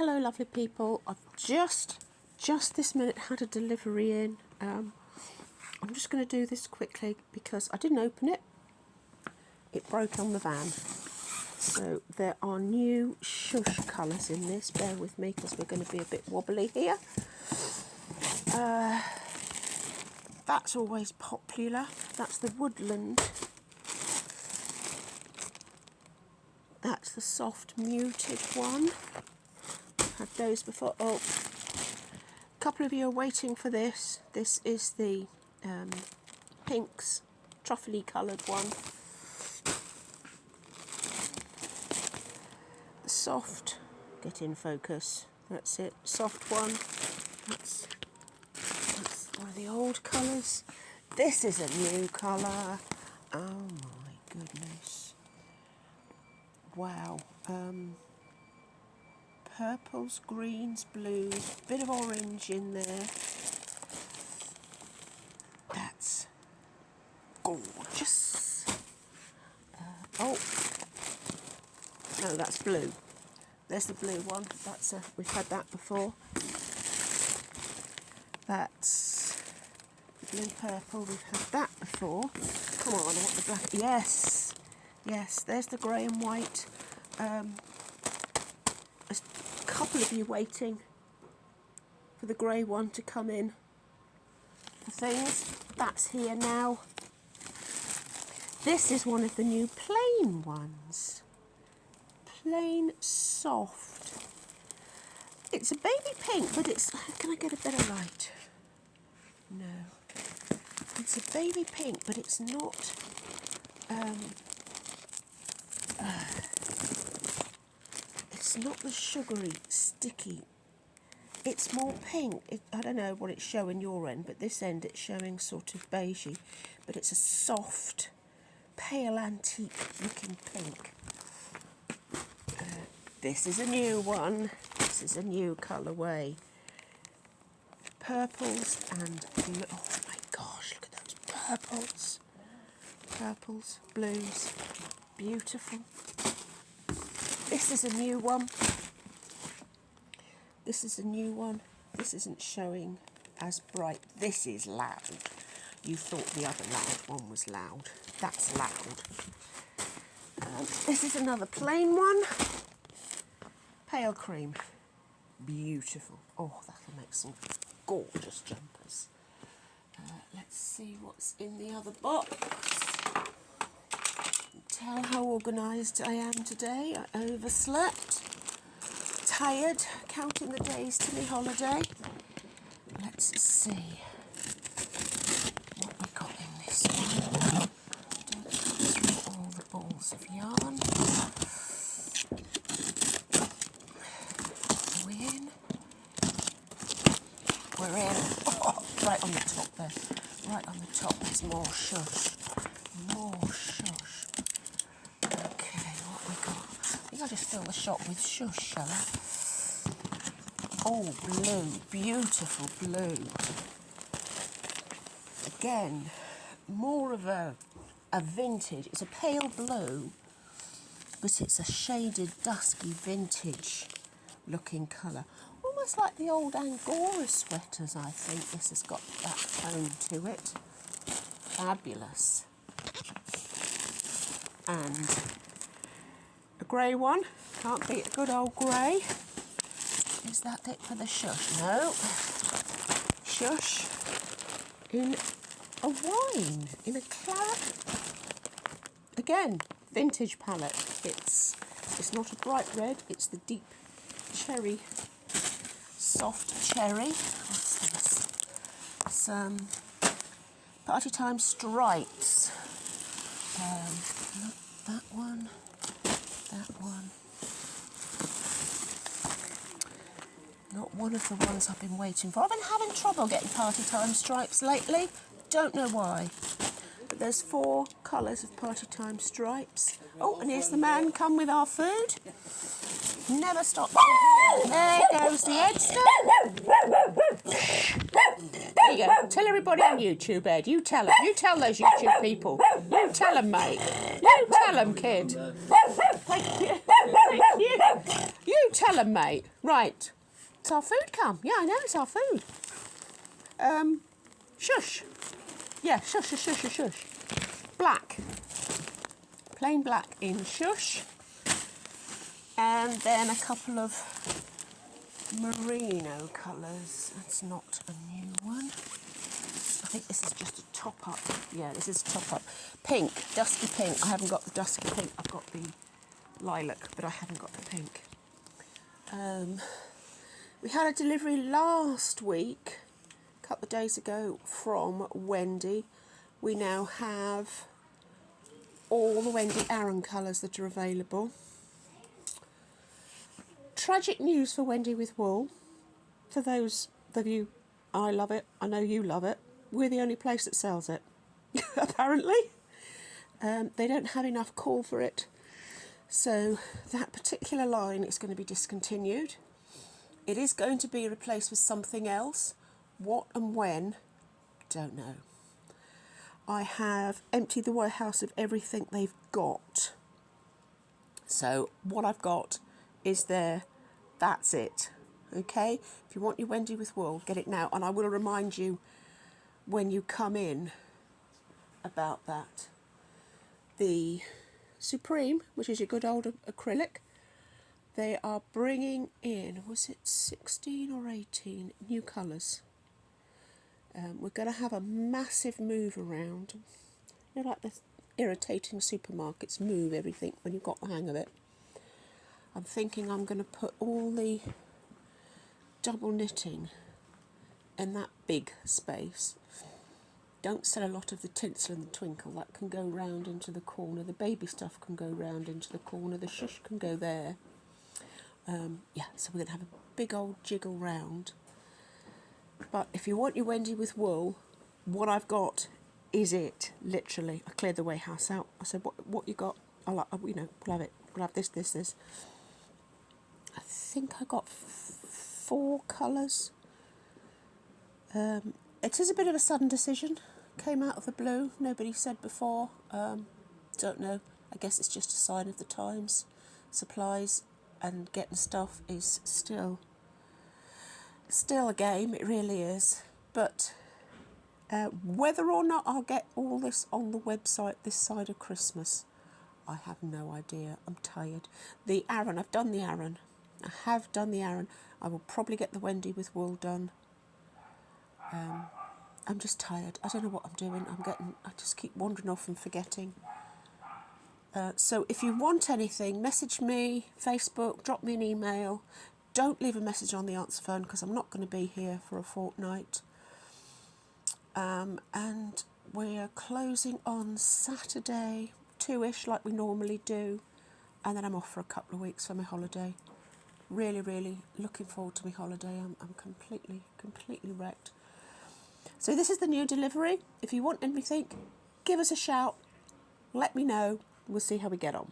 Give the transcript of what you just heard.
Hello lovely people, I've just this minute had a delivery in. I'm just going to do this quickly because I didn't open it. It broke on the van. So there are new Shhh colours in this. Bear with me because we're going to be a bit wobbly here. That's always popular. That's the woodland. That's the soft muted one. Had those before. Oh, a couple of you are waiting for this. This is the pinks, truffly coloured one. The soft, get in focus. That's it. Soft one. That's one of the old colours. This is a new colour. Oh my goodness. Wow. Purples, greens, blues, bit of orange in there. That's gorgeous. Oh, no, that's blue. There's the blue one. That's we've had that before. That's the blue purple. We've had that before. Come on, I want the black. Yes, yes. There's the grey and white. There's a couple of you waiting for the grey one to come in. The things that's here now. This is one of the new plain ones. Plain soft. It's a baby pink, but it's. Can I get a better light? No. It's a baby pink, but it's not. It's not the sugary, sticky. It's more pink. I don't know what it's showing your end, but this end it's showing sort of beigey, but it's a soft, pale antique looking pink. This is a new one. This is a new colourway. Purples and blue. Oh my gosh, look at those purples. Purples, blues. Beautiful. This is a new one. This is a new one. This isn't showing as bright. This is loud. You thought the other loud one was loud. That's loud. This is another plain one. Pale cream. Beautiful. Oh, that'll make some gorgeous jumpers. Let's see what's in the other box. Tell how organised I am today. I overslept. Tired, counting the days to my holiday. Let's see what we got in this one. Don't cut through all the balls of yarn. Are we in? We're in. Oh, right on the top there. Right on the top. There's more Shhh. More Shhh. Okay, what we got? I think I'll just fill the shop with Shhh, shall I? Oh, blue. Beautiful blue. Again, more of a vintage. It's a pale blue, but it's a shaded, dusky, vintage looking colour. Almost like the old Angora sweaters, I think. This has got that tone to it. Fabulous. And a grey one. Can't beat a good old grey. Is that it for the Shhh? No. Shhh in a wine, in a claret. Again, vintage palette. It's not a bright red, it's the deep cherry, soft cherry. What's this? Some Party Time stripes. Not that one, that one. Not one of the ones I've been waiting for. I've been having trouble getting Party Time stripes lately. Don't know why. But there's 4 colours of Party Time stripes. Oh, and here's the man come with our food. Never stop. There goes the Edster. There you go. Tell everybody on YouTube, Ed. You tell them. You tell those YouTube people. You tell them, mate. You tell them, kid. Thank you. You tell colour, mate. Right. It's our food come. Yeah, I know it's our food. Shush. Yeah, shush, shush, shush, shush, shush. Black. Plain black in Shush. And then a couple of merino colours. That's not a new one. I think this is just a top up. Yeah, this is a top up. Pink, dusky pink. I haven't got the dusky pink. I've got the lilac, but I haven't got the pink. We had a delivery last week, a couple of days ago, from Wendy. We now have all the Wendy Aran colours that are available. Tragic news for Wendy with wool. For those of you, I love it, I know you love it, we're the only place that sells it, apparently. They don't have enough call for it, so that particular line is going to be discontinued. It is going to be replaced with something else. What and when, don't know. I have emptied the warehouse of everything they've got. So what I've got is there. That's it. Okay? If you want your Wendy with wool, get it now. And I will remind you when you come in about that. The Supreme, which is your good old acrylic, they are bringing in, was it 16 or 18 new colours? We're going to have a massive move around. You know, like the irritating supermarkets move everything when you've got the hang of it. I'm thinking I'm going to put all the double knitting in that big space. Don't sell a lot of the tinsel and the twinkle. That can go round into the corner. The baby stuff can go round into the corner. The Shush can go there. Yeah, so we're going to have a big old jiggle round. But if you want your Wendy with wool, what I've got is it, literally. I cleared the warehouse out. I said, what you got? I'll, we'll have it. We'll have this, this, this. I think I got 4 colours. It is a bit of a sudden decision. Came out of the blue. Nobody said before. Don't know. I guess it's just a sign of the times. Supplies and getting stuff is still a game. It really is. But whether or not I'll get all this on the website this side of Christmas, I have no idea. I'm tired. The Aran, I've done the Aran. I have done the Aran. I will probably get the Wendy with wool done. I'm just tired. I don't know what I'm doing. I just keep wandering off and forgetting. So if you want anything, message me, Facebook, drop me an email. Don't leave a message on the answer phone because I'm not going to be here for a fortnight. And we're closing on Saturday, 2ish, like we normally do. And then I'm off for a couple of weeks for my holiday. Really, really looking forward to my holiday. I'm completely wrecked. So this is the new delivery. If you want anything, give us a shout. Let me know. We'll see how we get on.